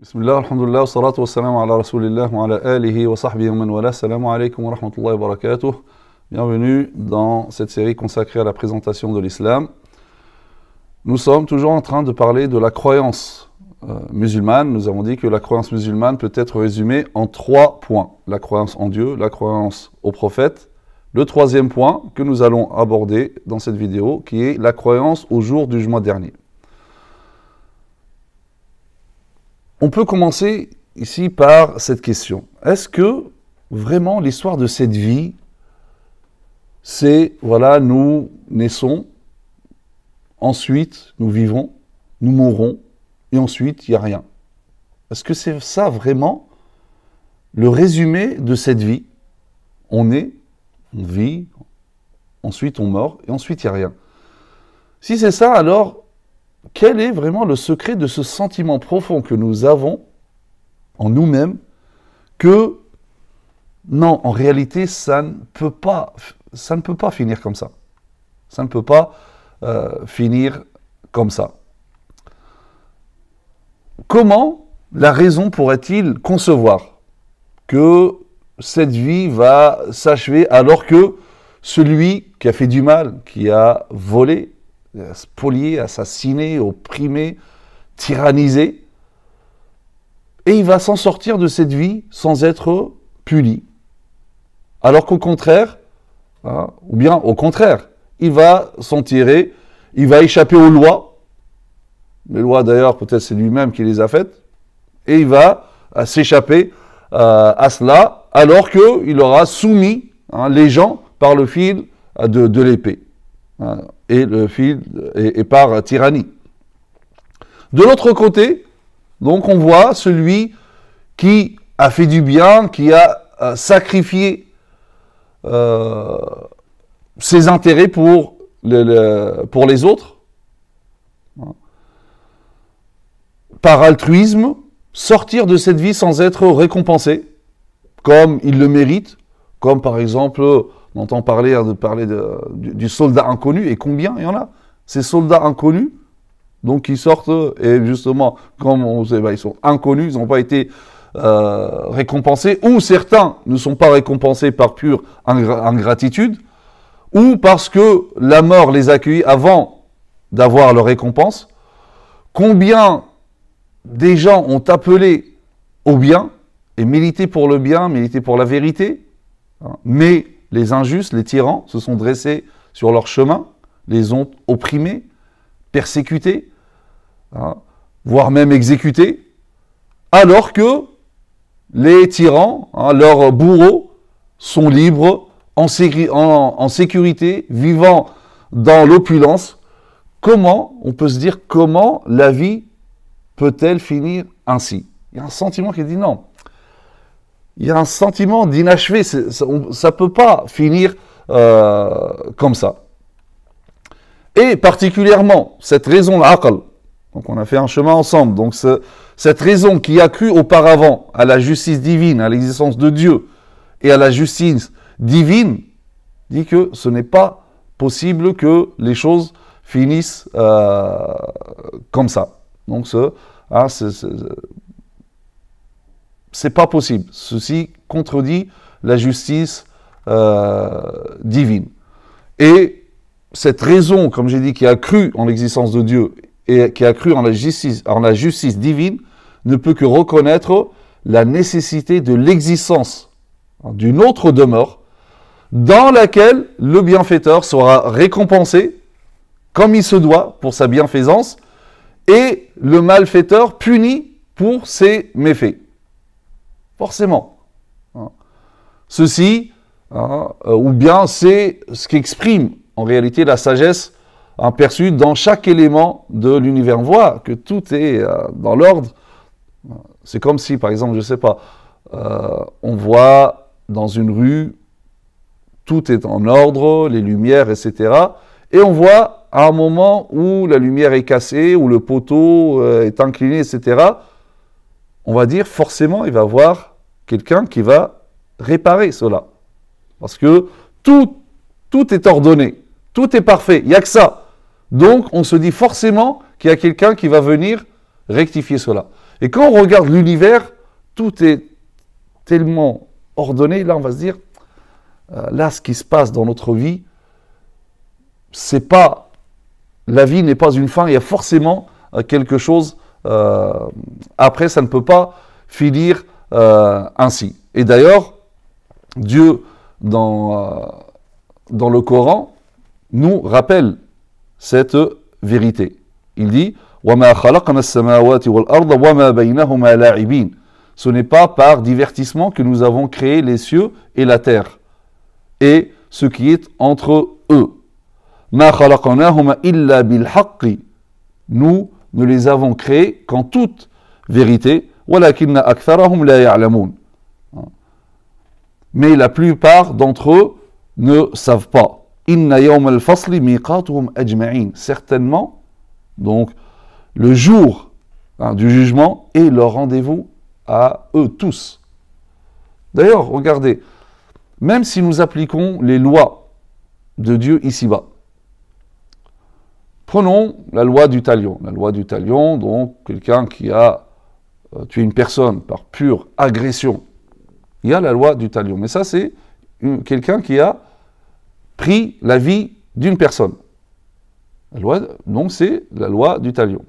Bismillah, alhamdulillah, salatu wassalamu ala rasulillah wa ala alihi wa sahbihi wa man wala. Assalamu alaikum wa rahmatullahi wa barakatuh. Bienvenue dans cette série consacrée à la présentation de l'islam. Nous sommes toujours en train de parler de la croyance musulmane. Nous avons dit que la croyance musulmane peut être résumée en 3 points. La croyance en Dieu, la croyance au prophète. Le troisième point que nous allons aborder dans cette vidéo, qui est la croyance au jour du jugement dernier. On peut commencer ici par cette question. Est-ce que vraiment l'histoire de cette vie, c'est, voilà, nous naissons, ensuite nous vivons, nous mourrons, et ensuite il n'y a rien? Est-ce que c'est ça vraiment le résumé de cette vie? On est, on vit, ensuite on meurt, et ensuite il n'y a rien. Si c'est ça, alors quel est vraiment le secret de ce sentiment profond que nous avons en nous-mêmes que non, en réalité, ça ne peut pas finir comme ça. Ça ne peut pas finir comme ça. Comment la raison pourrait-il concevoir que cette vie va s'achever alors que celui qui a fait du mal, qui a volé, spolié, assassiné, opprimé, tyrannisé, et il va s'en sortir de cette vie sans être puni. Alors qu'au contraire, ou bien au contraire, il va s'en tirer, il va échapper aux lois. Les lois d'ailleurs, peut-être c'est lui-même qui les a faites, et il va s'échapper à cela, alors qu'il aura soumis les gens par le fil de l'épée. Et le fil et par tyrannie. De l'autre côté, donc on voit celui qui a fait du bien, qui a sacrifié ses intérêts pour les autres, par altruisme, sortir de cette vie sans être récompensé, comme il le mérite, comme par exemple, on entend parler du soldat inconnu, et combien il y en a? Ces soldats inconnus, donc qui sortent, et justement, comme on sait, ils sont inconnus, ils n'ont pas été récompensés, ou certains ne sont pas récompensés par pure ingratitude, ou parce que la mort les accueille avant d'avoir leur récompense. Combien des gens ont appelé au bien, et milité pour le bien, milité pour la vérité, mais les injustes, les tyrans, se sont dressés sur leur chemin, les ont opprimés, persécutés, voire même exécutés, alors que les tyrans, leurs bourreaux, sont libres, en sécurité, vivant dans l'opulence. Comment, on peut se dire, comment la vie peut-elle finir ainsi? Il y a un sentiment qui dit non. Il y a un sentiment d'inachevé, ça ne peut pas finir comme ça. Et particulièrement, cette raison, l'aql, donc on a fait un chemin ensemble, donc cette raison qui a cru auparavant à la justice divine, à l'existence de Dieu et à la justice divine, dit que ce n'est pas possible que les choses finissent comme ça. Donc c'est pas possible. Ceci contredit la justice divine. Et cette raison, comme j'ai dit, qui a cru en l'existence de Dieu et qui a cru en la justice divine, ne peut que reconnaître la nécessité de l'existence d'une autre demeure dans laquelle le bienfaiteur sera récompensé comme il se doit pour sa bienfaisance et le malfaiteur puni pour ses méfaits. Forcément. Ceci, ou bien c'est ce qui exprime en réalité la sagesse perçue dans chaque élément de l'univers. On voit que tout est dans l'ordre. C'est comme si, par exemple, je ne sais pas, on voit dans une rue, tout est en ordre, les lumières, etc. Et on voit à un moment où la lumière est cassée, où le poteau est incliné, etc., on va dire forcément il va y avoir quelqu'un qui va réparer cela. Parce que tout est ordonné, tout est parfait, il n'y a que ça. Donc on se dit forcément qu'il y a quelqu'un qui va venir rectifier cela. Et quand on regarde l'univers, tout est tellement ordonné, là on va se dire, là ce qui se passe dans notre vie, c'est pas, la vie n'est pas une fin, il y a forcément quelque chose, après ça ne peut pas finir ainsi. Et d'ailleurs, Dieu, dans le Coran, nous rappelle cette vérité. Il dit وَمَا خَلَقْنَا السَّمَاوَاتِ وَالْأَرْضَ وَمَا بَيْنَهُمَا لَاعِبِينَ. Ce n'est pas par divertissement que nous avons créé les cieux et la terre et ce qui est entre eux. مَا خَلَقْنَاهُمَا إِلَّا بِالْحَقِّ. Nous ne les avons créés qu'en toute vérité. وَلَكِنَّ أَكْثَرَهُمْ لَا يَعْلَمُونَ. Mais la plupart d'entre eux ne savent pas. Inna yawm al-fasli miqatuhum ajma'in. Certainement, donc, le jour du jugement est leur rendez-vous à eux tous. D'ailleurs, regardez, même si nous appliquons les lois de Dieu ici-bas, prenons la loi du talion. La loi du talion, donc, quelqu'un qui a tué une personne par pure agression. Il y a la loi du talion. Mais ça, c'est quelqu'un qui a pris la vie d'une personne. La loi, donc, c'est la loi du talion.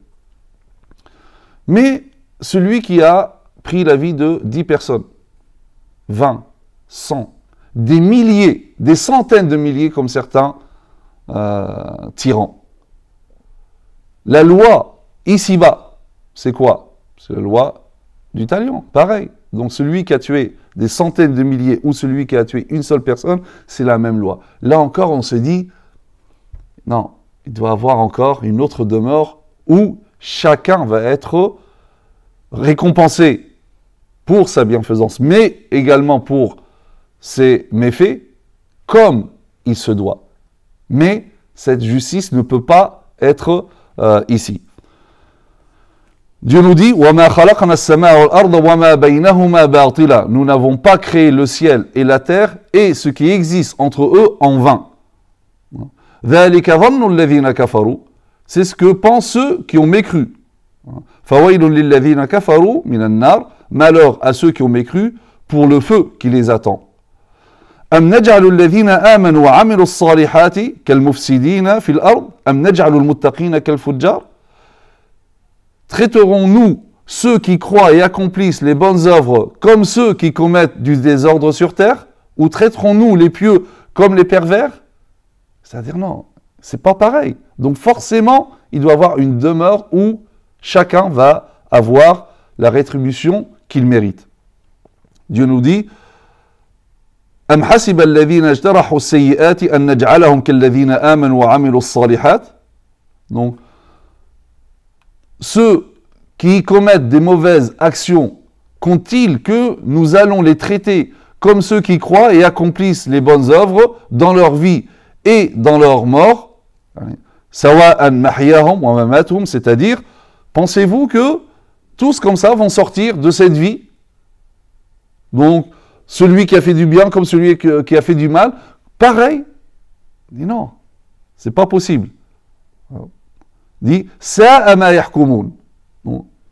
Mais celui qui a pris la vie de 10 personnes, 20, 100, des milliers, des centaines de milliers, comme certains tyrans. La loi, ici-bas, c'est quoi? C'est la loi du talion, pareil. Donc celui qui a tué des centaines de milliers ou celui qui a tué une seule personne, c'est la même loi. Là encore, on se dit, non, il doit y avoir encore une autre demeure où chacun va être récompensé pour sa bienfaisance, mais également pour ses méfaits, comme il se doit. Mais cette justice ne peut pas être ici. Dieu nous dit وَمَا خَلَقْنَا السَّمَاءَ وَالْأَرْضَ وَمَا بَيْنَهُمَا بَاطِلًا. Nous n'avons pas créé le ciel et la terre et ce qui existe entre eux en vain. ذَلِكَ ظَنُّ الَّذِينَ كَفَرُوا. C'est ce que pensent ceux qui ont mécru. فَوَيْلٌ لِلَّذِينَ كَفَرُوا مِنَ النَّارِ. Malheur à ceux qui ont mécru pour le feu qui les attend. أَمْ نَجْعَلُ الَّذِينَ آمَنُوا وَعَمِلُوا الصَّالِحَاتِ كَالْمُفْسِدِينَ فِي الْأَرْضِ أَمْ نَجْعَلُ الْمُتَّقِينَ كَالْفُجَّارِ. Traiterons-nous ceux qui croient et accomplissent les bonnes œuvres comme ceux qui commettent du désordre sur terre? Ou traiterons-nous les pieux comme les pervers? C'est-à-dire non, c'est pas pareil. Donc forcément, il doit y avoir une demeure où chacun va avoir la rétribution qu'il mérite. Dieu nous dit أَمْ حَسِبَ الَّذِينَ اجْتَرَحُوا السَّيِّئَاتِ أَنْ نَجْعَلَهُمْ كَالَّذِينَ آمَنُوا وَعَمِلُوا الصَّالِحَاتِ. Donc, ceux qui commettent des mauvaises actions, comptent-ils que nous allons les traiter comme ceux qui croient et accomplissent les bonnes œuvres dans leur vie et dans leur mort? Sawa'an mahyahum wa mamatuhum, c'est-à-dire, pensez-vous que tous comme ça vont sortir de cette vie? Donc, celui qui a fait du bien comme celui qui a fait du mal, pareil? Il dit non, c'est pas possible. Dit sa'a ma yahkumun,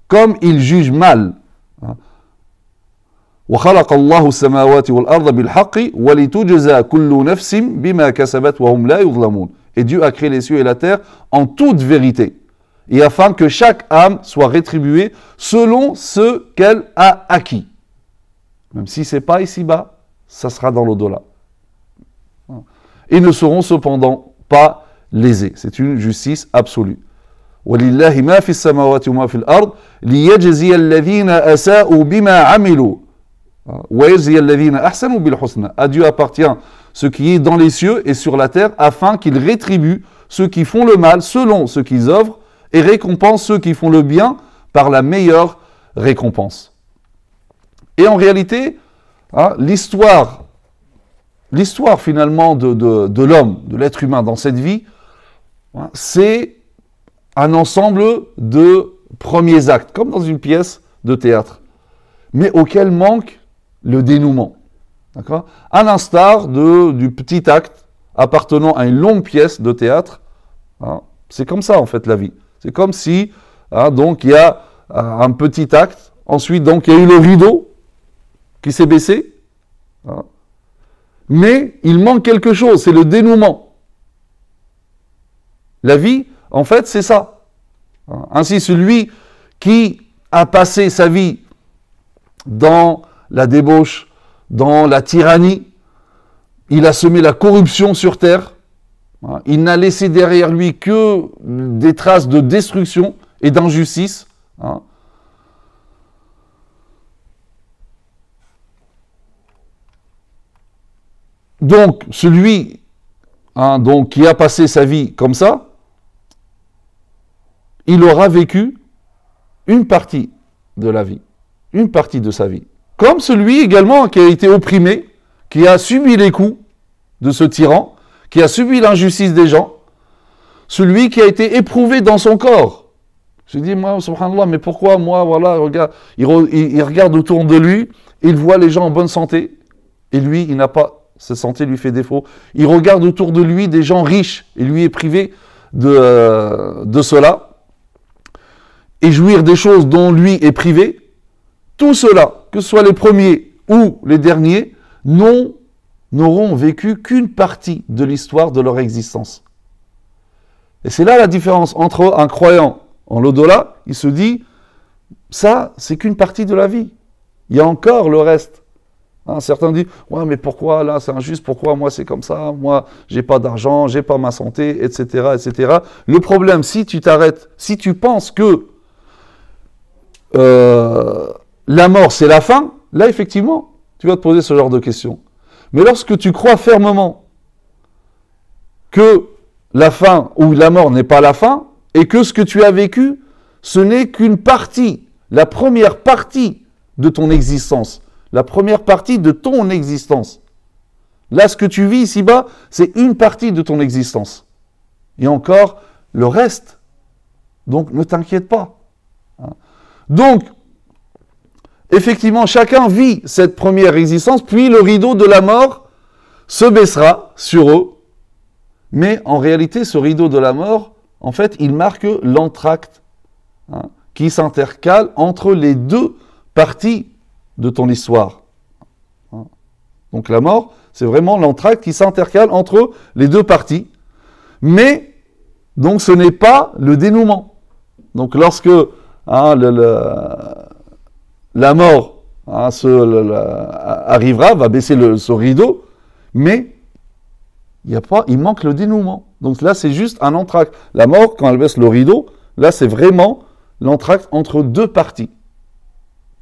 comme ils jugent mal. Wa khalaqa Allahu as-samawati wal arda bil haqqi wa litujza kullu nafsin bima kasabat wa hum la yuzlamun. Et Dieu a créé les cieux et la terre en toute vérité, et afin que chaque âme soit rétribuée selon ce qu'elle a acquis. Même si c'est pas ici-bas, ça sera dans l'au-delà. Et ne seront cependant pas lésés. C'est une justice absolue. وَلِلَّهِ مَا فِي السَّمَاوَاتِ وَمَا فِي الْأَرْضِ لِيَجْزِيَ الَّذِينَ أَسَاءُوا بِمَا عَمِلُوا وَيَجْزِيَ الَّذِينَ أَحْسَنُوا بِالْحُسْنَى. À Dieu appartient ce qui est dans les cieux et sur la terre, afin qu'il rétribue ceux qui font le mal selon ce qu'ils œuvrent et récompense ceux qui font le bien par la meilleure récompense. Et en réalité, l'histoire finalement de l'homme, de l'être humain dans cette vie, c'est un ensemble de premiers actes, comme dans une pièce de théâtre, mais auquel manque le dénouement. D'accord ? À l'instar du petit acte appartenant à une longue pièce de théâtre, c'est comme ça en fait la vie. C'est comme si, donc il y a un petit acte. Ensuite, donc, il y a eu le rideau qui s'est baissé. Hein. Mais il manque quelque chose, c'est le dénouement. La vie, en fait, c'est ça. Hein. Ainsi, celui qui a passé sa vie dans la débauche, dans la tyrannie, il a semé la corruption sur terre. Hein. Il n'a laissé derrière lui que des traces de destruction et d'injustice. Hein. Donc, celui donc, qui a passé sa vie comme ça, il aura vécu une partie de la vie, une partie de sa vie. Comme celui également qui a été opprimé, qui a subi les coups de ce tyran, qui a subi l'injustice des gens, celui qui a été éprouvé dans son corps. Je dis, moi, subhanallah, mais pourquoi moi, voilà, regarde, il regarde autour de lui, il voit les gens en bonne santé, et lui, il n'a pas, cette santé lui fait défaut. Il regarde autour de lui des gens riches, et lui est privé de cela, et jouir des choses dont lui est privé. Tout cela, que ce soit les premiers ou les derniers, n'auront vécu qu'une partie de l'histoire de leur existence. Et c'est là la différence entre un croyant en l'au-delà, il se dit, ça, c'est qu'une partie de la vie. Il y a encore le reste. Hein, certains disent, ouais, mais pourquoi là, c'est injuste, pourquoi moi c'est comme ça, moi, j'ai pas d'argent, j'ai pas ma santé, etc., etc. Le problème, si tu t'arrêtes, si tu penses que la mort, c'est la fin, là, effectivement, tu vas te poser ce genre de questions. Mais lorsque tu crois fermement que la fin ou la mort n'est pas la fin, et que ce que tu as vécu, ce n'est qu'une partie, la première partie de ton existence, la première partie de ton existence. Là, ce que tu vis ici-bas, c'est une partie de ton existence. Et encore, le reste. Donc, ne t'inquiète pas. Donc, effectivement, chacun vit cette première existence, puis le rideau de la mort se baissera sur eux. Mais en réalité, ce rideau de la mort, en fait, il marque l'entracte qui s'intercale entre les deux parties de ton histoire. Donc la mort, c'est vraiment l'entracte qui s'intercale entre les deux parties. Mais, donc ce n'est pas le dénouement. Donc lorsque la mort arrivera, va baisser ce rideau, mais il manque le dénouement. Donc là, c'est juste un entracte. La mort, quand elle baisse le rideau, là, c'est vraiment l'entracte entre deux parties.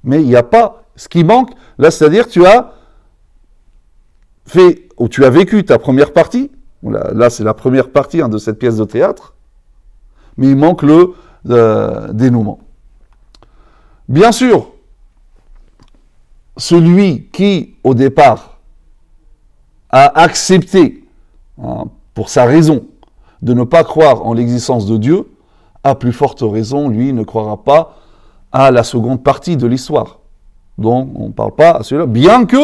Mais il n'y a pas... Ce qui manque, là, c'est-à-dire tu as fait, ou tu as vécu ta première partie, là c'est la première partie de cette pièce de théâtre, mais il manque le dénouement. Bien sûr, celui qui, au départ, a accepté, pour sa raison, de ne pas croire en l'existence de Dieu, à plus forte raison, lui, ne croira pas à la seconde partie de l'histoire. Donc, on ne parle pas à celui-là, bien que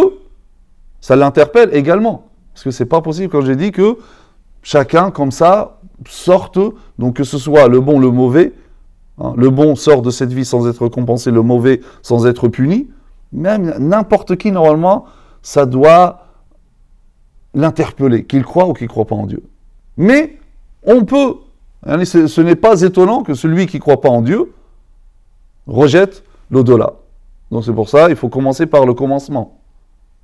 ça l'interpelle également. Parce que c'est pas possible, quand j'ai dit que chacun, comme ça, sorte, donc que ce soit le bon, le mauvais, le bon sort de cette vie sans être récompensé, le mauvais sans être puni, même n'importe qui, normalement, ça doit l'interpeller, qu'il croit ou qu'il ne croit pas en Dieu. Mais, on peut, ce n'est pas étonnant que celui qui ne croit pas en Dieu rejette l'au-delà. Donc c'est pour ça, il faut commencer par le commencement.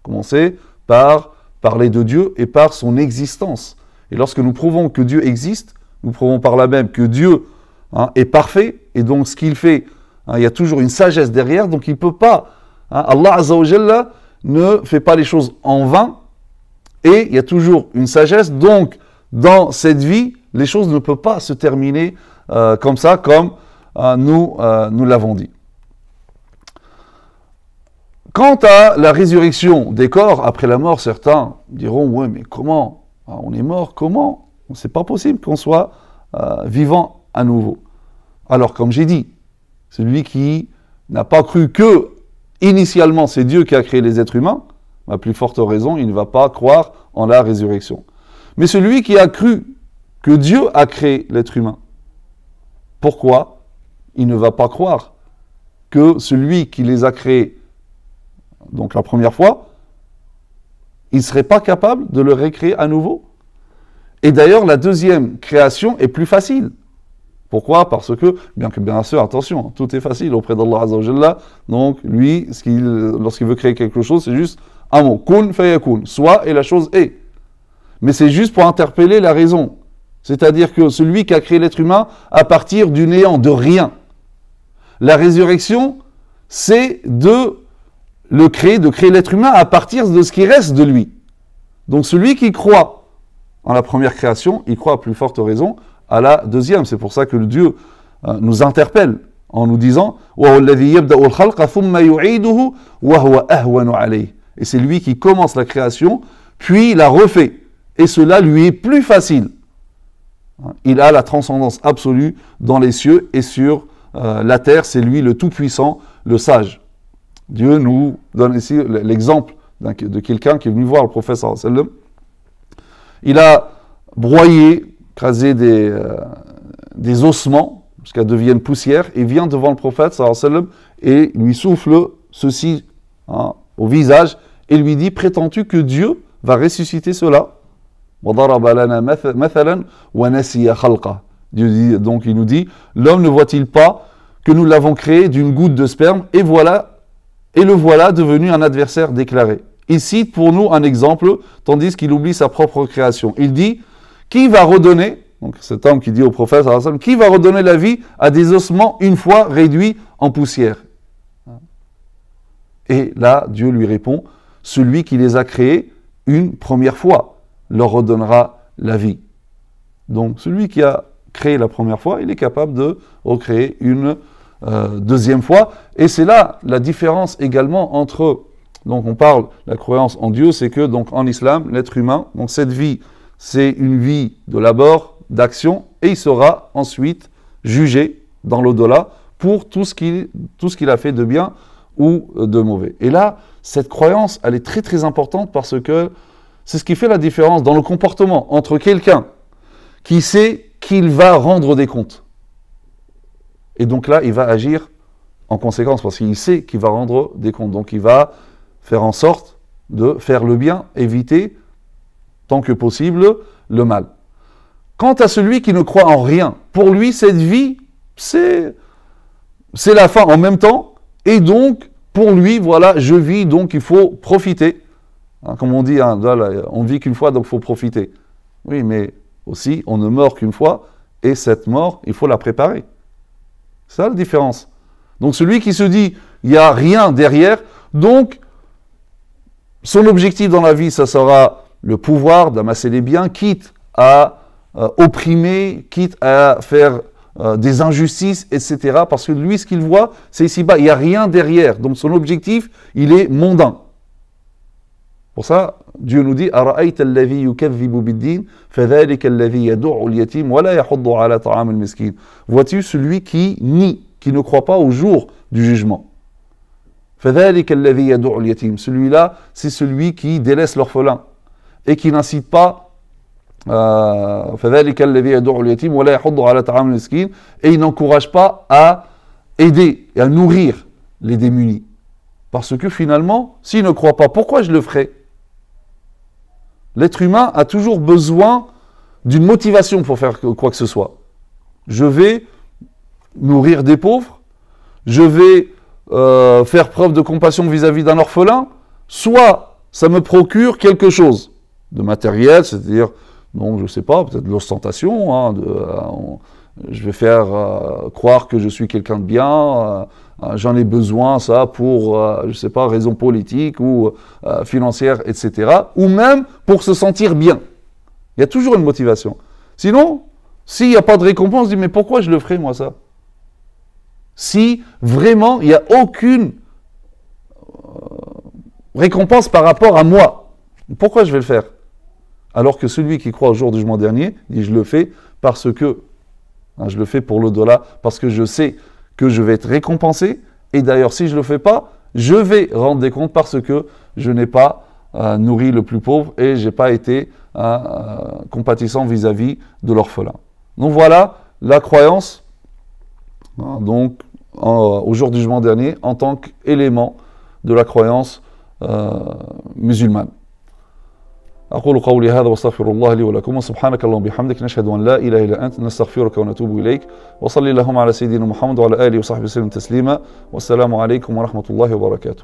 Commencer par parler de Dieu et par son existence. Et lorsque nous prouvons que Dieu existe, nous prouvons par là même que Dieu est parfait, et donc ce qu'il fait, il y a toujours une sagesse derrière, donc il ne peut pas, Allah Azza wa Jalla ne fait pas les choses en vain, et il y a toujours une sagesse, donc dans cette vie, les choses ne peuvent pas se terminer comme ça, comme nous l'avons dit. Quant à la résurrection des corps après la mort, certains diront, ouais, mais comment? On est mort, comment? C'est pas possible qu'on soit vivant à nouveau. Alors, comme j'ai dit, celui qui n'a pas cru que, initialement, c'est Dieu qui a créé les êtres humains, à plus forte raison, il ne va pas croire en la résurrection. Mais celui qui a cru que Dieu a créé l'être humain, pourquoi il ne va pas croire que celui qui les a créés, donc la première fois, il ne serait pas capable de le récréer à nouveau. Et d'ailleurs, la deuxième création est plus facile. Pourquoi? Parce que, bien sûr, attention, tout est facile auprès d'Allah Azza wa Jalla. Donc, lui, lorsqu'il veut créer quelque chose, c'est juste un mot. Kun fayakun. Soit et la chose est. Mais c'est juste pour interpeller la raison. C'est-à-dire que celui qui a créé l'être humain à partir du néant, de rien. La résurrection, c'est de créer l'être humain à partir de ce qui reste de lui. Donc, celui qui croit en la première création, il croit à plus forte raison à la deuxième. C'est pour ça que le Dieu nous interpelle en nous disant et c'est lui qui commence la création, puis la refait. Et cela lui est plus facile. Il a la transcendance absolue dans les cieux et sur la terre. C'est lui le Tout-Puissant, le Sage. Dieu nous donne ici l'exemple de quelqu'un qui est venu voir le prophète sallallahu alayhi wa sallam. Il a broyé, écrasé des ossements jusqu'à deviennent poussière et vient devant le prophète sallallahu alayhi wa sallam et lui souffle ceci au visage et lui dit: prétends-tu que Dieu va ressusciter cela? Dieu dit, donc il nous dit: l'homme ne voit-il pas que nous l'avons créé d'une goutte de sperme et le voilà devenu un adversaire déclaré. Il cite pour nous un exemple, tandis qu'il oublie sa propre création. Il dit: qui va redonner, donc cet homme qui dit au prophète, qui va redonner la vie à des ossements une fois réduits en poussière? Et là, Dieu lui répond: celui qui les a créés une première fois leur redonnera la vie. Donc celui qui a créé la première fois, il est capable de recréer une deuxième fois. Et c'est là la différence également entre, donc on parle de la croyance en Dieu, c'est que donc en islam, l'être humain, donc cette vie, c'est une vie de labeur, d'action, et il sera ensuite jugé dans l'au-delà pour tout ce qu'il a fait de bien ou de mauvais. Et là, cette croyance, elle est très très importante parce que c'est ce qui fait la différence dans le comportement entre quelqu'un qui sait qu'il va rendre des comptes. Et donc là, il va agir en conséquence parce qu'il sait qu'il va rendre des comptes. Donc il va faire en sorte de faire le bien, éviter tant que possible le mal. Quant à celui qui ne croit en rien, pour lui, cette vie, c'est la fin en même temps. Et donc, pour lui, voilà, je vis, donc il faut profiter. Comme on dit, on vit qu'une fois, donc il faut profiter. Oui, mais aussi, on ne meurt qu'une fois, et cette mort, il faut la préparer. C'est ça la différence. Donc celui qui se dit, il n'y a rien derrière, donc son objectif dans la vie, ça sera le pouvoir d'amasser les biens, quitte à opprimer, quitte à faire des injustices, etc. Parce que lui, ce qu'il voit, c'est ici-bas, il n'y a rien derrière. Donc son objectif, il est mondain. Pour ça, Dieu nous dit: أَرَأَيْتَ الَّذِي يُكَذِّبُ بِالدِّينِ فَذَلِكَ الَّذِي يَدُعُّ الْيَتِيمَ وَلَا يَحُضُّ عَلَى طَعَامِ الْمِسْكِينِ. Vois-tu celui qui nie, qui ne croit pas au jour du jugement? فَذَلِكَ الَّذِي يَدُعُّ الْيَتِيمَ. Celui-là, c'est celui qui délaisse l'orphelin et qui n'incite pas فَذَلِكَ الَّذِي يَدُعُّ الْيَتِيمَ وَلَا يَحُضُّ عَلَى طَعَامِ الْمِسْكِينِ. Et il n'encourage pas à aider et à nourrir les démunis. Parce que finalement, s'il ne croit pas, pourquoi je le ferais? L'être humain a toujours besoin d'une motivation pour faire quoi que ce soit. Je vais nourrir des pauvres, je vais faire preuve de compassion vis-à-vis d'un orphelin, soit ça me procure quelque chose de matériel, c'est-à-dire, non, je ne sais pas, peut-être de l'ostentation, je vais faire croire que je suis quelqu'un de bien, j'en ai besoin, ça, pour, je ne sais pas, raison politique ou financière, etc. Ou même pour se sentir bien. Il y a toujours une motivation. Sinon, s'il n'y a pas de récompense, je dis, mais pourquoi je le ferais, moi, ça? Si vraiment, il n'y a aucune récompense par rapport à moi, pourquoi je vais le faire? Alors que celui qui croit au jour du jugement dernier, dit, je le fais parce que, je le fais pour l'au-delà, parce que je sais que je vais être récompensé, et d'ailleurs, si je ne le fais pas, je vais rendre des comptes parce que je n'ai pas nourri le plus pauvre et je n'ai pas été compatissant vis-à-vis de l'orphelin. Donc voilà la croyance au jour du jugement dernier en tant qu'élément de la croyance musulmane. أقول قولي هذا واستغفر الله لي ولكم وسبحانك اللهم وبحمدك نشهد أن لا إله إلا أنت نستغفرك ونتوب إليك وصلي اللهم على سيدنا محمد وعلى آله وصحبه وسلم تسليما والسلام عليكم ورحمة الله وبركاته.